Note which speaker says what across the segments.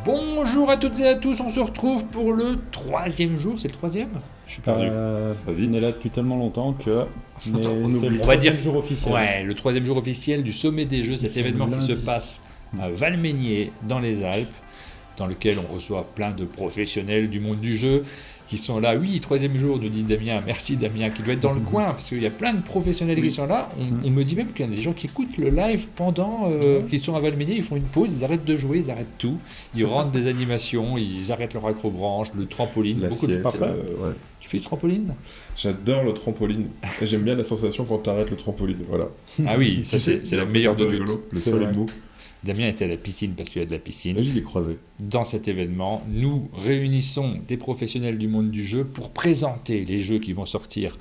Speaker 1: Bonjour à toutes et à tous, on se retrouve pour le troisième jour, c'est le troisième? Je suis perdu.
Speaker 2: On est là depuis tellement longtemps que c'est le
Speaker 1: On va dire
Speaker 2: jour officiel.
Speaker 1: Ouais, le troisième jour officiel du sommet des Jeux, cet événement qui se passe à Valménier dans les Alpes, dans lequel on reçoit plein de professionnels du monde du jeu qui sont là. Oui, troisième jour, nous dit Damien. Merci Damien, qui doit être dans le coin, parce qu'il y a plein de professionnels qui sont là. On me dit même qu'il y a des gens qui écoutent le live pendant qu'ils sont à Valménier, ils font une pause, ils arrêtent de jouer, ils arrêtent tout. Ils rentrent des animations, ils arrêtent leur accrobranche, le trampoline.
Speaker 3: La
Speaker 1: Beaucoup de
Speaker 3: sieste,
Speaker 1: parfois.
Speaker 3: ouais.
Speaker 1: Tu fais du trampoline?
Speaker 3: J'adore le trampoline. Et j'aime bien la sensation quand tu arrêtes le trampoline. Voilà.
Speaker 1: Ah oui, ça c'est la meilleure de toutes.
Speaker 3: Le sol est mou.
Speaker 1: Damien était à la piscine parce qu'il y a de la piscine.
Speaker 3: Là, je l'ai croisé.
Speaker 1: Dans cet événement, nous réunissons des professionnels du monde du jeu pour présenter les jeux qui vont sortir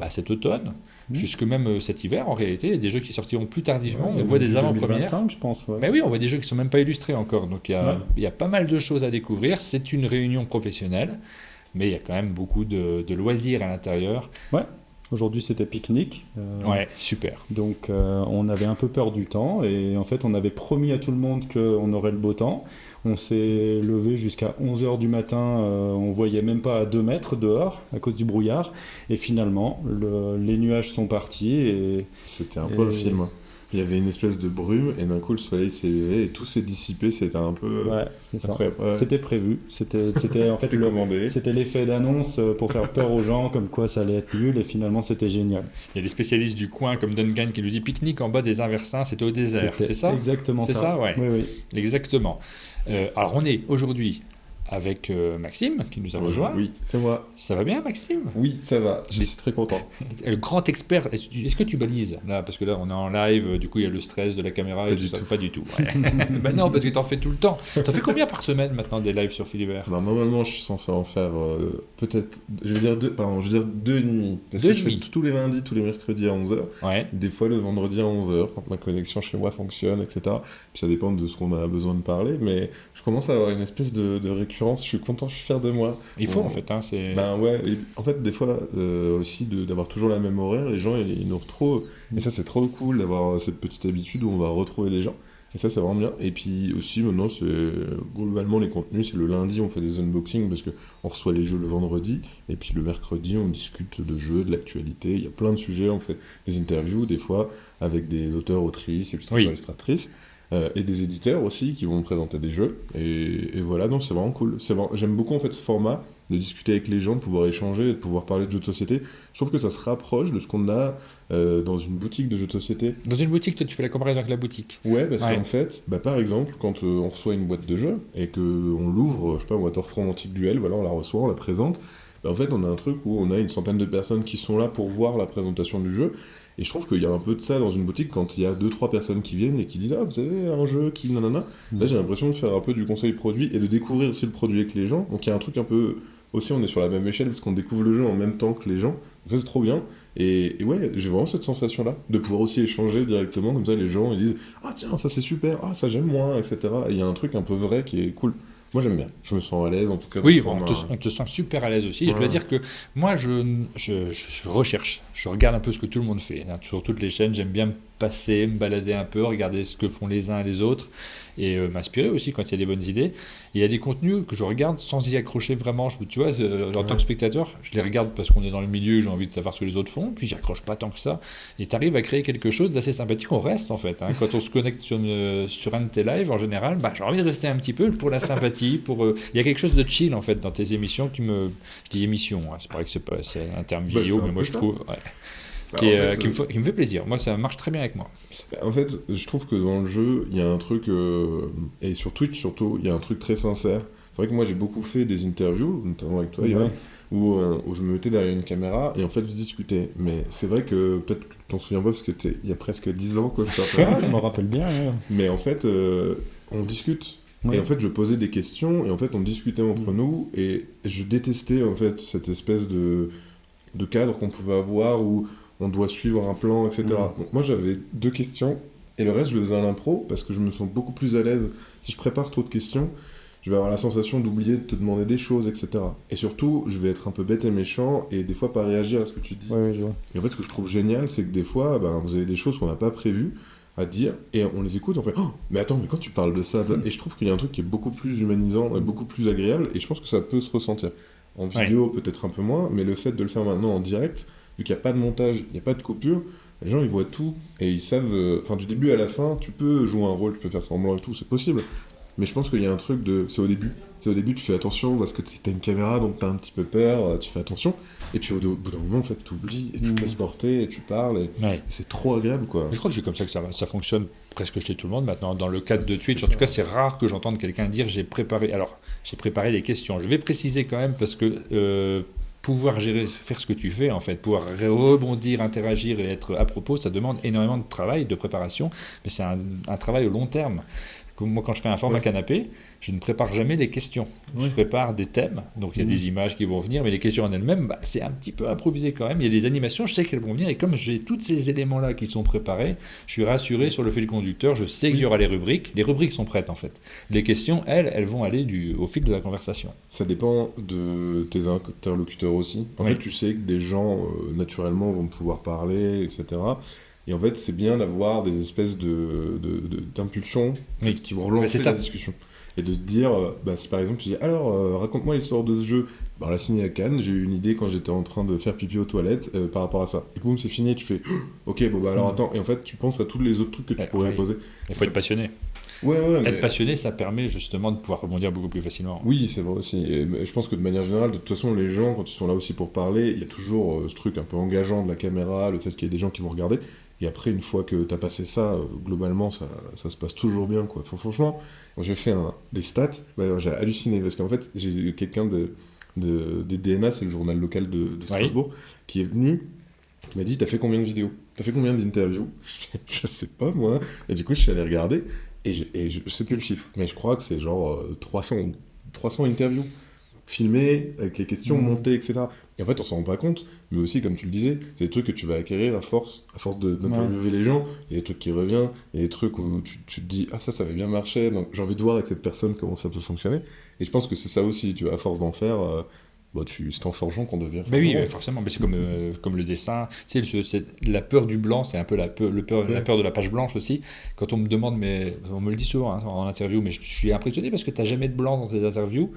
Speaker 1: cet automne, jusque même cet hiver en réalité. Il y a des jeux qui sortiront plus tardivement. On voit des avant-premières.
Speaker 2: 2025, je pense. Ouais.
Speaker 1: Mais oui, on voit des jeux qui ne sont même pas illustrés encore. Donc il y a pas mal de choses à découvrir. C'est une réunion professionnelle, mais il y a quand même beaucoup de loisirs à l'intérieur.
Speaker 2: Ouais. Aujourd'hui, c'était pique-nique.
Speaker 1: Ouais, super.
Speaker 2: Donc, on avait un peu peur du temps. Et en fait, on avait promis à tout le monde qu'on aurait le beau temps. On s'est levé jusqu'à 11h du matin. On voyait même pas à 2 mètres dehors à cause du brouillard. Et finalement, les nuages sont partis. Et
Speaker 3: c'était un peu un film. Il y avait une espèce de brume et d'un coup le soleil s'est levé et tout s'est dissipé. C'était un peu incroyable. Ouais.
Speaker 2: C'était prévu. C'était en fait
Speaker 3: commandé.
Speaker 2: C'était l'effet d'annonce pour faire peur aux gens, comme quoi ça allait être nul. Et finalement, c'était génial.
Speaker 1: Il y a des spécialistes du coin comme Duncan qui nous dit pique-nique en bas des Inversins, c'était au désert. C'est ça?
Speaker 2: Exactement ça.
Speaker 1: C'est ça, ouais.
Speaker 2: Oui.
Speaker 1: Exactement. Alors on est aujourd'hui avec Maxime qui nous a rejoint.
Speaker 3: Oui, c'est moi.
Speaker 1: Ça va bien, Maxime?
Speaker 3: Oui, ça va. Je suis très content.
Speaker 1: Le grand expert, est-ce que tu balises là? Parce que là, on est en live, du coup, il y a le stress de la caméra et tout ça. Pas du tout. Ouais. Ben non, parce que t'en fais tout le temps. T'en fais combien par semaine maintenant des lives sur Philibert?
Speaker 3: Alors, normalement, je suis censé en faire peut-être, je veux dire 2,5. Parce que je fais tous les lundis, tous les mercredis à 11h.
Speaker 1: Ouais.
Speaker 3: Des fois le vendredi à 11h, quand ma connexion chez moi fonctionne, etc. Puis ça dépend de ce qu'on a besoin de parler, mais je commence à avoir une espèce de récurrence. Je suis content, je suis fier de moi.
Speaker 1: Il faut en fait, hein, c'est...
Speaker 3: Ben ouais, et en fait des fois aussi d'avoir toujours la même horaire, les gens ils nous retrouvent, et ça c'est trop cool d'avoir cette petite habitude où on va retrouver les gens, et ça c'est vraiment bien. Et puis aussi maintenant c'est globalement les contenus, c'est le lundi on fait des unboxings parce que on reçoit les jeux le vendredi, et puis le mercredi on discute de jeux, de l'actualité, il y a plein de sujets, on fait des interviews des fois avec des auteurs, autrices, illustratrices. Et des éditeurs aussi qui vont me présenter des jeux, et voilà, donc c'est vraiment cool. J'aime beaucoup en fait ce format de discuter avec les gens, de pouvoir échanger, de pouvoir parler de jeux de société. Je trouve que ça se rapproche de ce qu'on a dans une boutique de jeux de société.
Speaker 1: Dans une boutique, toi tu fais la comparaison avec la boutique?
Speaker 3: Ouais, parce qu'en fait, par exemple, quand on reçoit une boîte de jeux et qu'on l'ouvre, je sais pas, Warframe Antique Duel, voilà, on la reçoit, on la présente, en fait on a un truc où on a une centaine de personnes qui sont là pour voir la présentation du jeu. Et je trouve qu'il y a un peu de ça dans une boutique quand il y a 2-3 personnes qui viennent et qui disent « Ah, vous avez un jeu qui nanana ». Là, j'ai l'impression de faire un peu du conseil produit et de découvrir aussi le produit avec les gens. Donc il y a un truc un peu... Aussi, on est sur la même échelle parce qu'on découvre le jeu en même temps que les gens. Donc ça, c'est trop bien. Et ouais, j'ai vraiment cette sensation-là de pouvoir aussi échanger directement. Comme ça, les gens, ils disent « Ah tiens, ça c'est super, ah ça j'aime moins, etc. » Et il y a un truc un peu vrai qui est cool. Moi j'aime bien, je me sens à l'aise en tout cas.
Speaker 1: Oui, on te sent super à l'aise aussi. Ouais. Je dois dire que moi je recherche, je regarde un peu ce que tout le monde fait. Sur toutes les chaînes, j'aime bien me passer, me balader un peu, regarder ce que font les uns et les autres et m'inspirer aussi quand il y a des bonnes idées. Et il y a des contenus que je regarde sans y accrocher vraiment. Tu vois, en tant que spectateur, je les regarde parce qu'on est dans le milieu, j'ai envie de savoir ce que les autres font, puis j'y accroche pas tant que ça. Et tu arrives à créer quelque chose d'assez sympathique. On reste en fait. Hein. Quand on se connecte sur un de tes lives, en général, j'ai envie de rester un petit peu pour la sympathie. Il y a quelque chose de chill en fait dans tes émissions qui me... Je dis émission, hein, c'est vrai que c'est un terme vieillot, mais moi je trouve... Ouais. Qui me fait plaisir. Moi, ça marche très bien avec moi.
Speaker 3: En fait, je trouve que dans le jeu, il y a un truc, et sur Twitch surtout, il y a un truc très sincère. C'est vrai que moi, j'ai beaucoup fait des interviews, notamment avec toi, Yann, où je me mettais derrière une caméra et en fait, je discutais. Mais c'est vrai que peut-être que tu t'en souviens pas parce que il y a presque 10 ans, quoi.
Speaker 2: Je me rappelle bien. Ouais.
Speaker 3: Mais en fait, on discute. Ouais. Et en fait, je posais des questions et en fait, on discutait entre nous et je détestais en fait cette espèce de cadre qu'on pouvait avoir où on doit suivre un plan, etc. Donc moi, j'avais 2 questions, et le reste, je le faisais à l'impro, parce que je me sens beaucoup plus à l'aise. Si je prépare trop de questions, je vais avoir la sensation d'oublier de te demander des choses, etc. Et surtout, je vais être un peu bête et méchant, et des fois pas réagir à ce que tu dis.
Speaker 2: Ouais, je vois.
Speaker 3: Et en fait, ce que je trouve génial, c'est que des fois, vous avez des choses qu'on n'a pas prévues, à dire, et on les écoute, on fait oh, mais attends, mais quand tu parles de ça, et je trouve qu'il y a un truc qui est beaucoup plus humanisant, et beaucoup plus agréable, et je pense que ça peut se ressentir. En vidéo, peut-être un peu moins, mais le fait de le faire maintenant en direct, vu qu'il n'y a pas de montage, il n'y a pas de coupure, les gens ils voient tout, et ils savent, enfin du début à la fin, tu peux jouer un rôle, tu peux faire semblant et tout, c'est possible. Mais je pense qu'il y a un truc de. C'est au début. C'est au début, tu fais attention parce que t'as une caméra, donc t'as un petit peu peur, tu fais attention. Et puis au bout d'un moment, en fait, t'oublies et tu te laisses porter et tu parles. Et c'est trop agréable, quoi.
Speaker 1: Je crois que c'est comme ça que ça fonctionne presque chez tout le monde maintenant. Dans le cadre de Twitch, en tout cas, c'est rare que j'entende quelqu'un dire j'ai préparé les questions. Je vais préciser quand même parce que. Pouvoir faire ce que tu fais, en fait, pouvoir rebondir, interagir et être à propos, ça demande énormément de travail, de préparation, mais c'est un travail au long terme. Moi, quand je fais un format canapé, je ne prépare jamais les questions. Je prépare des thèmes, donc il y a des images qui vont venir, mais les questions en elles-mêmes, c'est un petit peu improvisé quand même. Il y a des animations, je sais qu'elles vont venir, et comme j'ai tous ces éléments-là qui sont préparés, je suis rassuré sur le fil conducteur, je sais qu'il y aura les rubriques. Les rubriques sont prêtes, en fait. Les questions, elles vont aller au fil de la conversation.
Speaker 3: Ça dépend de tes interlocuteurs aussi. En fait, tu sais que des gens, naturellement, vont pouvoir parler, etc. Et en fait, c'est bien d'avoir des espèces d'impulsions qui vont relancer la discussion. Et de se dire, si par exemple tu dis, alors raconte-moi l'histoire de ce jeu. On l'a signé à Cannes, j'ai eu une idée quand j'étais en train de faire pipi aux toilettes par rapport à ça. Et boum, c'est fini, tu fais, ok, alors attends. Et en fait, tu penses à tous les autres trucs que tu pourrais poser.
Speaker 1: Il faut être passionné. Être passionné, ça permet justement de pouvoir rebondir beaucoup plus facilement.
Speaker 3: Oui, c'est vrai aussi. Et je pense que de manière générale, de toute façon, les gens, quand ils sont là aussi pour parler, il y a toujours ce truc un peu engageant de la caméra, le fait qu'il y ait des gens qui vont regarder. Et après, une fois que tu as passé ça, globalement, ça se passe toujours bien, quoi. Franchement, quand j'ai fait des stats, j'ai halluciné, parce qu'en fait, j'ai eu quelqu'un des DNA, c'est le journal local de Strasbourg, qui est venu, qui m'a dit, t'as fait combien de vidéos? T'as fait combien d'interviews? Je sais pas, moi. Et du coup, je suis allé regarder, et je sais plus le chiffre, mais je crois que c'est genre 300 interviews filmées, avec les questions montées, etc. Et en fait, on s'en rend pas compte, mais aussi, comme tu le disais, c'est des trucs que tu vas acquérir à force d'interviewer les gens. Il y a des trucs qui reviennent, il y a des trucs où tu te dis « Ah, ça avait bien marché, donc j'ai envie de voir avec cette personne comment ça peut fonctionner. » Et je pense que c'est ça aussi, tu vois, à force d'en faire, c'est en forgeant qu'on devient forgeron.
Speaker 1: Oui, forcément, mais c'est comme le dessin. Tu sais, la peur du blanc, c'est un peu la peur de la page blanche aussi. Quand on me demande, mais on me le dit souvent en interview, mais je suis impressionné parce que tu n'as jamais de blanc dans tes interviews.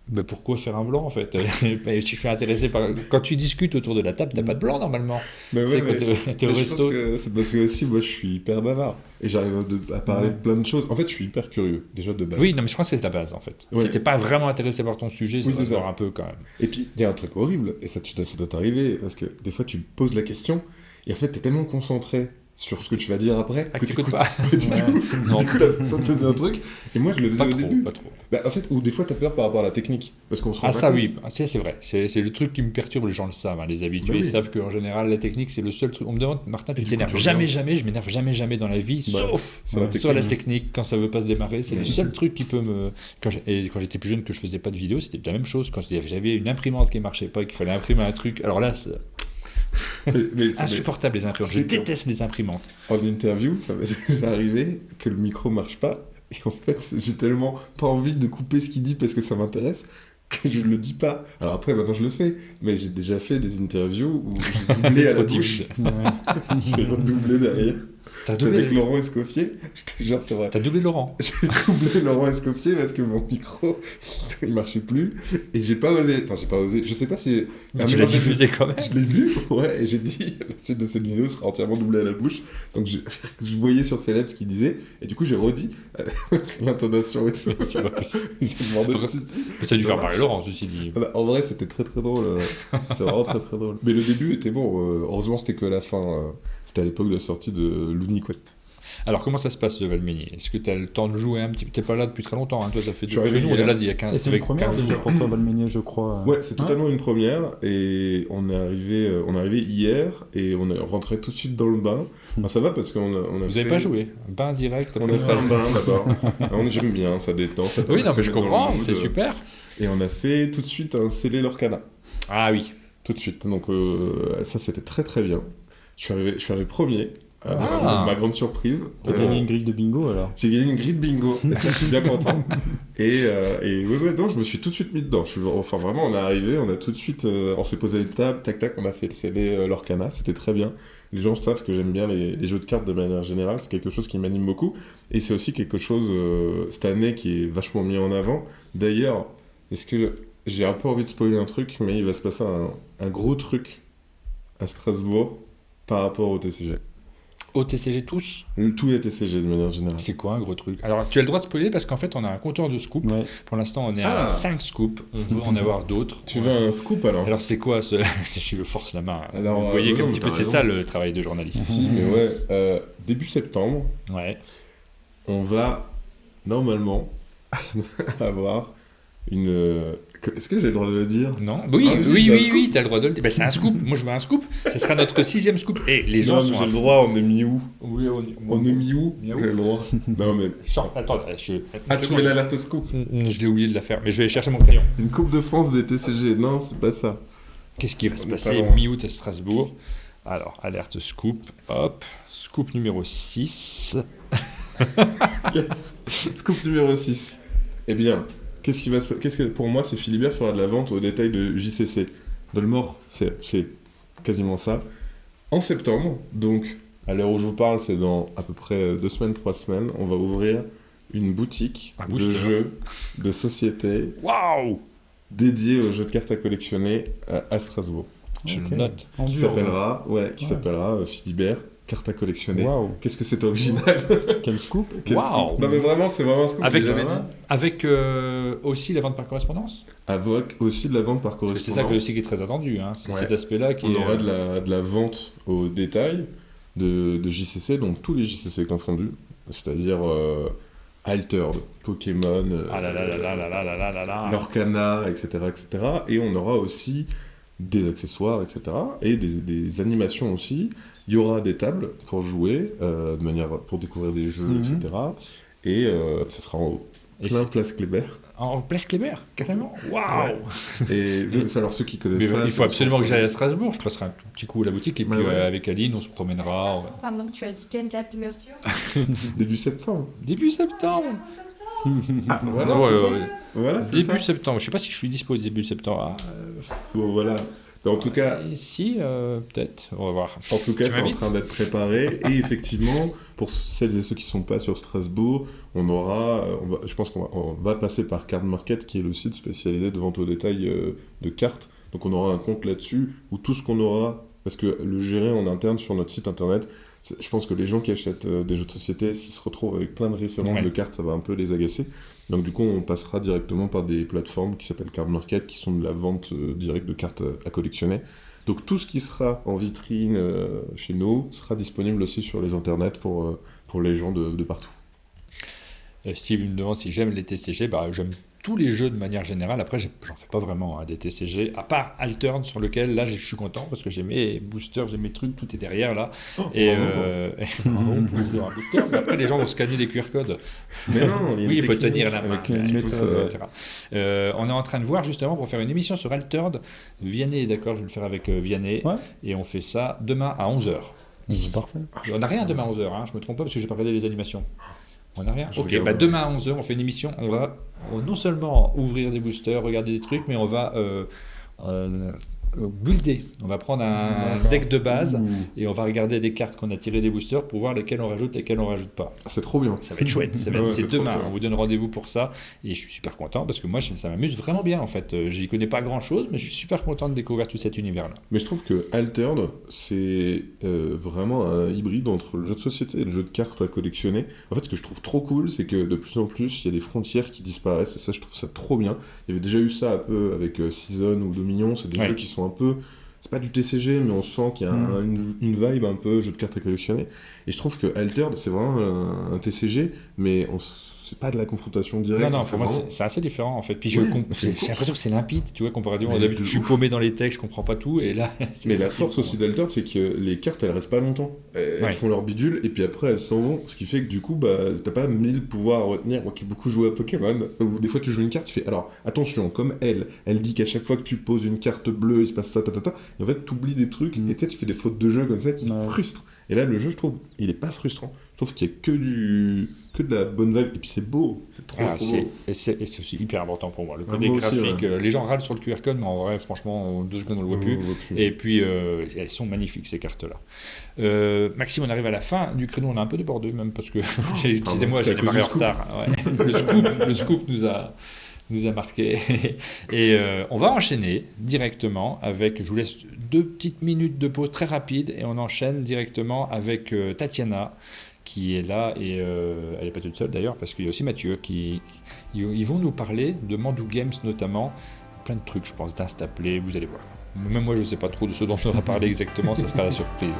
Speaker 1: Ben pourquoi faire un blanc en fait? Si je suis intéressé par. Quand tu discutes autour de la table, t'as pas de blanc normalement.
Speaker 3: T'es au resto. C'est parce que aussi, moi je suis hyper bavard. Et j'arrive à parler de plein de choses. En fait, je suis hyper curieux, déjà de base.
Speaker 1: Oui, non, mais je crois que c'est la base en fait. Si t'es pas vraiment intéressé par ton sujet, ça va se voir un peu quand même.
Speaker 3: Et puis, il y a un truc horrible, et ça doit t'arriver, parce que des fois tu poses la question, et en fait, t'es tellement concentré sur ce que tu vas dire après
Speaker 1: que tu n'écoutes pas
Speaker 3: du tout. Du coup, la personne te dit un truc, et moi je le faisais au début.
Speaker 1: Pas trop.
Speaker 3: En fait, ou des fois t'as peur par rapport à la technique, parce qu'on se rend
Speaker 1: pas
Speaker 3: compte.
Speaker 1: Oui, c'est vrai. C'est le truc qui me perturbe, les gens le savent, hein. Les habitués savent qu'en général la technique c'est le seul truc. On me demande, Martin, tu t'énerves jamais, je m'énerve jamais dans la vie, sauf sur la technique quand ça veut pas se démarrer. C'est le seul truc qui peut me. Quand j'étais plus jeune que je faisais pas de vidéo, c'était la même chose. Quand j'avais une imprimante qui marchait pas, qu'il fallait imprimer un truc, alors là. Insupportable les imprimantes, je déteste les imprimantes.
Speaker 3: En interview, ça m'est arrivé que le micro marche pas, et en fait j'ai tellement pas envie de couper ce qu'il dit parce que ça m'intéresse que je le dis pas. Alors après maintenant je le fais, mais j'ai déjà fait des interviews où j'ai doublé à la bouche. J'ai redoublé derrière.
Speaker 1: T'as doublé
Speaker 3: avec Laurent Escoffier, je te jure, c'est vrai.
Speaker 1: T'as doublé Laurent.
Speaker 3: J'ai doublé Laurent Escoffier parce que mon micro, il marchait plus. Et j'ai pas osé. Je sais pas si.
Speaker 1: Mais tu l'as diffusé quand même.
Speaker 3: Je l'ai vu, ouais, et j'ai dit, la suite de cette vidéo sera entièrement doublée à la bouche. Donc je voyais sur ses lèvres ce qu'il disait. Et du coup, j'ai redit l'intonation et tout. J'ai demandé
Speaker 1: si. Ça a dû faire parler Laurent, ceci dit.
Speaker 3: En vrai, c'était très très drôle. C'était vraiment très très drôle. Mais le début était bon. Heureusement, c'était que la fin. C'était à l'époque de la sortie de LunyQuest.
Speaker 1: Alors, comment ça se passe, le Valmeny? Est-ce que tu as le temps de jouer un petit peu? T'es pas là depuis très longtemps, hein. Toi, ça fait
Speaker 3: depuis nous,
Speaker 1: on est là il y a 15
Speaker 2: jours. C'est une première déjà pour toi, Valmeny, je crois.
Speaker 3: Ouais, c'est totalement une première. Et on est arrivé hier et on est rentré tout de suite dans le bain. Enfin, ça va parce qu'on a
Speaker 1: Vous n'avez pas joué? Bain direct?
Speaker 3: On a fait un bain d'abord. J'aime bien, ça détend. Ça
Speaker 1: oui, non, mais je comprends, c'est super.
Speaker 3: Et on a fait tout de suite un scellé Lorcana.
Speaker 1: Ah oui.
Speaker 3: Tout de suite. Donc, ça, c'était très très bien. Je suis arrivé premier. Ma grande surprise.
Speaker 2: T'as gagné une grille de bingo alors?
Speaker 3: J'ai gagné une grille de bingo, et ça, je suis bien content. Et non, je me suis tout de suite mis dedans. Enfin, vraiment, on est arrivé, on a tout de suite, on s'est posé les tables, tac, tac, on a fait le CD Lorcana, c'était très bien. Les gens savent que j'aime bien les jeux de cartes de manière générale, c'est quelque chose qui m'anime beaucoup. Et c'est aussi quelque chose, cette année, qui est vachement mis en avant. D'ailleurs, est-ce que j'ai un peu envie de spoiler un truc, mais il va se passer un gros truc à Strasbourg par rapport au TCG.
Speaker 1: Au TCG tous?
Speaker 3: Tous les TCG de manière générale.
Speaker 1: C'est quoi un gros truc? Alors, tu as le droit de spoiler parce qu'en fait, on a un compteur de scoops.
Speaker 2: Ouais.
Speaker 1: Pour l'instant, on est à 5 scoops. On veut en avoir d'autres.
Speaker 3: Tu veux un scoop alors?
Speaker 1: Alors, c'est quoi ce... Je le force la main.
Speaker 3: Alors,
Speaker 1: vous voyez
Speaker 3: non,
Speaker 1: qu'un
Speaker 3: mais
Speaker 1: petit peu,
Speaker 3: t'as
Speaker 1: c'est
Speaker 3: raison.
Speaker 1: ça le travail de journaliste.
Speaker 3: Si, mais ouais, début septembre,
Speaker 1: Ouais.
Speaker 3: on va normalement avoir une... Est-ce que j'ai le droit de le dire?
Speaker 1: Non? Oui,
Speaker 3: Ah,
Speaker 1: oui,
Speaker 3: j'ai un
Speaker 1: oui,
Speaker 3: scoop.
Speaker 1: oui, t'as le droit de le dire. Ben, c'est un scoop. Moi, je veux un scoop. Ce sera notre 6e scoop. Et les gens
Speaker 3: Non, mais
Speaker 1: sont
Speaker 3: j'ai
Speaker 1: à
Speaker 3: le
Speaker 1: fond.
Speaker 3: droit, on est mis où?
Speaker 1: Oui,
Speaker 3: On est mis où?
Speaker 1: Miaou.
Speaker 3: J'ai le droit. Non, mais...
Speaker 1: Attends,
Speaker 3: Ah, tu mets l'alerte scoop?
Speaker 1: Je l'ai oublié de la faire, mais je vais aller chercher mon crayon.
Speaker 3: Une Coupe de France des TCG. Non, c'est pas ça.
Speaker 1: Qu'est-ce qui va se
Speaker 3: On est
Speaker 1: passer
Speaker 3: pas loin.
Speaker 1: mi-août à Strasbourg? Alors, alerte scoop, hop, scoop numéro 6.
Speaker 3: Yes. Scoop numéro 6. Eh bien, qu'est-ce que pour moi, c'est Philibert fera de la vente au détail de JCC. Dolmore, c'est quasiment ça. En septembre, donc, à l'heure où je vous parle, c'est dans à peu près 2 semaines, 3 semaines, on va ouvrir une boutique
Speaker 1: Un
Speaker 3: de
Speaker 1: booster.
Speaker 3: jeux de société
Speaker 1: Waouh!
Speaker 3: dédiée aux jeux de cartes à collectionner à Strasbourg.
Speaker 1: Je
Speaker 2: Ok.
Speaker 1: le note.
Speaker 2: En
Speaker 3: Qui
Speaker 2: dur,
Speaker 3: s'appellera,
Speaker 2: Ouais.
Speaker 3: Philibert, cartes à collectionner.
Speaker 2: Waouh,
Speaker 3: Qu'est-ce que c'est original?
Speaker 2: quel scoop!
Speaker 3: Quel
Speaker 1: Waouh.
Speaker 3: scoop. Non mais vraiment, c'est vraiment un scoop que
Speaker 1: Avec-
Speaker 3: j'ai jamais dit.
Speaker 1: Avec aussi la vente par correspondance?
Speaker 3: Avec aussi de la vente par
Speaker 1: Parce que
Speaker 3: correspondance.
Speaker 1: c'est ça aussi qui est très attendu. Hein. C'est
Speaker 3: Ouais.
Speaker 1: cet aspect-là qui
Speaker 3: On
Speaker 1: est.
Speaker 3: aura de la vente au détail de JCC, donc tous les JCC confondus, c'est-à-dire Altered, Pokémon,
Speaker 1: Ah là là là là là là là là là là.
Speaker 3: Lorcana, etc., etc. Et on aura aussi des accessoires, etc. Et des animations aussi. Il y aura des tables pour jouer, de manière pour découvrir des jeux,
Speaker 2: Mhm.
Speaker 3: etc. Et ça sera en
Speaker 1: Et
Speaker 3: plein
Speaker 1: c'est-
Speaker 3: place Kléber.
Speaker 1: En place Kléber, carrément. Waouh!
Speaker 3: Et alors ceux qui connaissent
Speaker 1: Mais
Speaker 3: pas,
Speaker 1: il
Speaker 3: c'est
Speaker 1: faut
Speaker 3: au
Speaker 1: absolument que
Speaker 3: centre-
Speaker 1: j'aille à Strasbourg. Je passerai un tout petit coup à la boutique et
Speaker 3: Bah
Speaker 1: puis
Speaker 3: ouais.
Speaker 1: avec Aline, on se promènera.
Speaker 4: Pardon, tu as dit quelle date d'ouverture?
Speaker 3: début septembre.
Speaker 1: Début septembre.
Speaker 3: Ah, voilà,
Speaker 1: Ouais,
Speaker 3: c'est ça.
Speaker 1: ouais, ouais.
Speaker 3: Voilà, c'est
Speaker 1: Début
Speaker 3: ça.
Speaker 1: septembre. Je sais pas si je suis dispo début septembre.
Speaker 3: Bon, voilà. Mais en tout cas,
Speaker 1: Si, peut-être. On va voir.
Speaker 3: En tout cas,
Speaker 1: Tu
Speaker 3: c'est en
Speaker 1: m'invites
Speaker 3: train d'être préparé. Et effectivement, pour celles et ceux qui ne sont pas sur Strasbourg, je pense qu'on va passer par Card Market, qui est le site spécialisé de vente au détail de cartes. Donc on aura un compte là-dessus où tout ce qu'on aura, parce que le gérer en interne sur notre site internet, je pense que les gens qui achètent des jeux de société, s'ils se retrouvent avec plein de références
Speaker 1: Ouais.
Speaker 3: de cartes, ça va un peu les agacer. Donc du coup, on passera directement par des plateformes qui s'appellent Card Market, qui sont de la vente directe de cartes à collectionner. Donc tout ce qui sera en vitrine chez nous sera disponible aussi sur les internets pour les gens de partout.
Speaker 1: Steve me demande si j'aime les TCG. Bah, j'aime tous les jeux de manière générale. Après, j'en fais pas vraiment des TCG, à part Altered, sur lequel là je suis content parce que j'ai mes boosters, j'ai mes trucs, tout est derrière là. Et on peut ouvrir un booster, mais après les gens vont scanner les QR codes.
Speaker 3: Mais non, il y a
Speaker 1: Oui,
Speaker 3: une
Speaker 1: il faut
Speaker 3: technique
Speaker 1: tenir la main,
Speaker 3: avec un petit
Speaker 2: méthode,
Speaker 3: pouce,
Speaker 1: etc. On est en train de voir justement pour faire une émission sur Altered. Vianney est d'accord, je vais le faire avec Vianney.
Speaker 2: Ouais.
Speaker 1: Et on fait ça demain à 11h.
Speaker 2: C'est parfait.
Speaker 1: On n'a rien demain à 11h, hein, je me trompe pas parce que j'ai pas regardé les animations. On n'a rien.
Speaker 3: Je
Speaker 1: Ok,
Speaker 3: regarde.
Speaker 1: bah demain à 11h, on fait une émission. On va non seulement ouvrir des boosters, regarder des trucs, mais on va builder. On va prendre un deck de base et on va regarder des cartes qu'on a tirées des boosters pour voir lesquelles on rajoute et lesquelles on rajoute pas.
Speaker 3: Ah, c'est trop bien.
Speaker 1: Ça va être chouette.
Speaker 3: Ouais,
Speaker 1: C'est
Speaker 3: c'est trop
Speaker 1: demain.
Speaker 3: bien.
Speaker 1: On vous donne rendez-vous pour ça et je suis super content parce que moi ça m'amuse vraiment bien en fait. J'y connais pas grand chose, mais je suis super content de découvrir tout cet univers-là.
Speaker 3: Mais je trouve que Altered, c'est vraiment un hybride entre le jeu de société et le jeu de cartes à collectionner. En fait, ce que je trouve trop cool, c'est que de plus en plus, il y a des frontières qui disparaissent, et ça, je trouve ça trop bien. Il y avait déjà eu ça un peu avec Season ou Dominion, c'est des
Speaker 1: Ouais.
Speaker 3: jeux qui sont un peu... C'est pas du TCG, mais on sent qu'il y a une vibe un peu jeu de cartes à collectionner. Et je trouve que Altered, c'est vraiment un TCG, mais c'est pas de la confrontation directe.
Speaker 1: Non,
Speaker 3: c'est
Speaker 1: pour moi,
Speaker 3: vraiment-
Speaker 1: c'est assez différent en fait. Puis
Speaker 3: Ouais,
Speaker 1: j'ai l'impression que c'est limpide, tu vois, comparativement
Speaker 3: Mais
Speaker 1: à d'habitude.
Speaker 3: de
Speaker 1: Je suis
Speaker 3: ouf.
Speaker 1: paumé dans les textes, je comprends pas tout, et là. c'est
Speaker 3: Mais la
Speaker 1: facile
Speaker 3: force
Speaker 1: pour
Speaker 3: aussi
Speaker 1: moi.
Speaker 3: d'Altered, c'est que les cartes, elles restent pas longtemps. Elles
Speaker 1: Ouais.
Speaker 3: font leur bidule, et puis après, elles s'en vont. Ce qui fait que du coup, bah, t'as pas 1000 pouvoirs à retenir. Moi qui ai beaucoup joué à Pokémon, où des fois tu joues une carte, tu fais alors, attention, comme elle dit qu'à chaque fois que tu poses une carte bleue, il se passe ça, et en fait, t'oublies des trucs, et tu sais, tu fais des fautes de jeu comme ça qui te
Speaker 2: Ouais.
Speaker 3: frustrent. Et là, le jeu, je trouve, il est pas frustrant. Je trouve qu'il y a que de la bonne vibe. Et puis c'est beau, c'est trop beau.
Speaker 1: Et c'est aussi hyper important pour moi. Le côté
Speaker 3: moi aussi,
Speaker 1: graphique, les gens râlent sur le QR code, mais en vrai, franchement, en 2 secondes, on le voit plus. Et puis, elles sont magnifiques, ces cartes-là. Maxime, on arrive à la fin du créneau, on a un peu débordé, même parce que, excusez-moi, j'ai démarré en retard. Ouais. Le scoop nous a marqué. Et on va enchaîner directement avec, je vous laisse 2 petites minutes de pause très rapide, et on enchaîne directement avec Tatiana, qui est là, et elle n'est pas toute seule d'ailleurs, parce qu'il y a aussi Mathieu, ils vont nous parler de Mandou Games notamment, plein de trucs, je pense, d'Instaplay, vous allez voir. Même moi, je ne sais pas trop de ce dont on va parler exactement, ça sera la surprise.